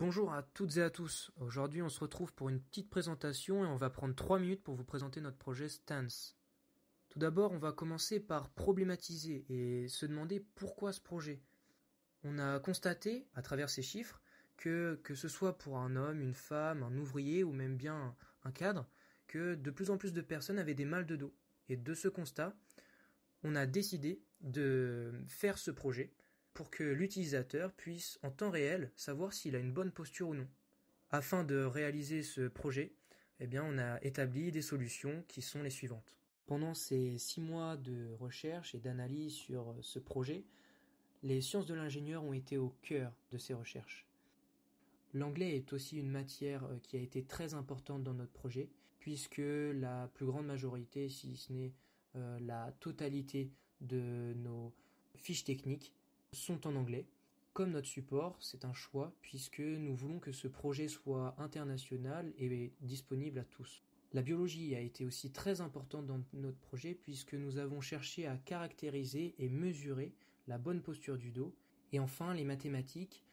Bonjour à toutes et à tous. Aujourd'hui, on se retrouve pour une petite présentation et on va prendre 3 minutes pour vous présenter notre projet Stance. Tout d'abord, on va commencer par problématiser et se demander pourquoi ce projet. On a constaté, à travers ces chiffres, que ce soit pour un homme, une femme, un ouvrier ou même bien un cadre, que de plus en plus de personnes avaient des mal de dos. Et de ce constat, on a décidé de faire ce projet pour que l'utilisateur puisse en temps réel savoir s'il a une bonne posture ou non. Afin de réaliser ce projet, on a établi des solutions qui sont les suivantes. Pendant ces 6 mois de recherche et d'analyse sur ce projet, les sciences de l'ingénieur ont été au cœur de ces recherches. L'anglais est aussi une matière qui a été très importante dans notre projet, puisque la plus grande majorité, si ce n'est la totalité de nos fiches techniques, sont en anglais. Comme notre support, c'est un choix, puisque nous voulons que ce projet soit international et disponible à tous. La biologie a été aussi très importante dans notre projet, puisque nous avons cherché à caractériser et mesurer la bonne posture du dos. Et enfin, les mathématiques,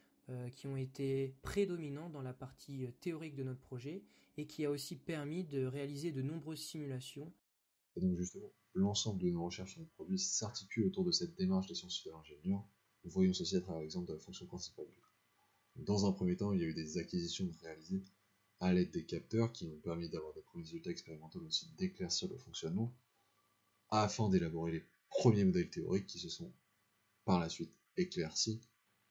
qui ont été prédominants dans la partie théorique de notre projet et qui a aussi permis de réaliser de nombreuses simulations. Et donc justement, l'ensemble de nos recherches sur nos produits s'articule autour de cette démarche des sciences de l'ingénieur. Nous voyons ceci à travers l'exemple de la fonction principale. Dans un premier temps, il y a eu des acquisitions réalisées à l'aide des capteurs qui ont permis d'avoir des premiers résultats expérimentaux, mais aussi d'éclaircir le fonctionnement, afin d'élaborer les premiers modèles théoriques qui se sont par la suite éclaircis,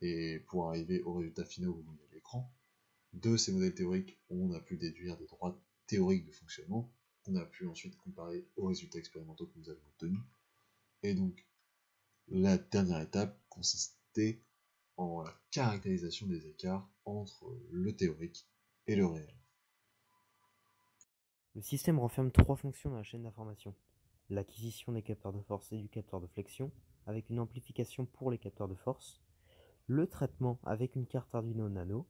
et pour arriver aux résultats finaux que vous voyez à l'écran. De ces modèles théoriques, on a pu déduire des droits théoriques de fonctionnement, qu'on a pu ensuite comparer aux résultats expérimentaux que nous avons obtenus. Et donc, la dernière étape consistait en la caractérisation des écarts entre le théorique et le réel. Le système renferme 3 fonctions dans la chaîne d'information. L'acquisition des capteurs de force et du capteur de flexion, avec une amplification pour les capteurs de force, le traitement avec une carte Arduino Nano,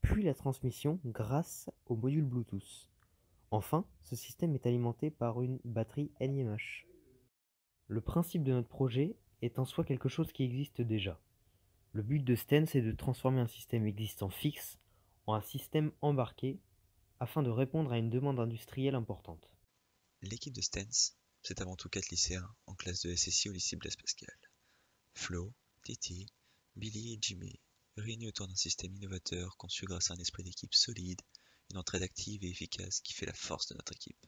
puis la transmission grâce au module Bluetooth. Enfin, ce système est alimenté par une batterie NiMH. Le principe de notre projet est en soi quelque chose qui existe déjà. Le but de Stance est de transformer un système existant fixe en un système embarqué afin de répondre à une demande industrielle importante. L'équipe de Stance, c'est avant tout 4 lycéens en classe de SSI au lycée Blaise Pascal. Flo, Titi, Billy et Jimmy, réunis autour d'un système innovateur conçu grâce à un esprit d'équipe solide, une entraide active et efficace qui fait la force de notre équipe.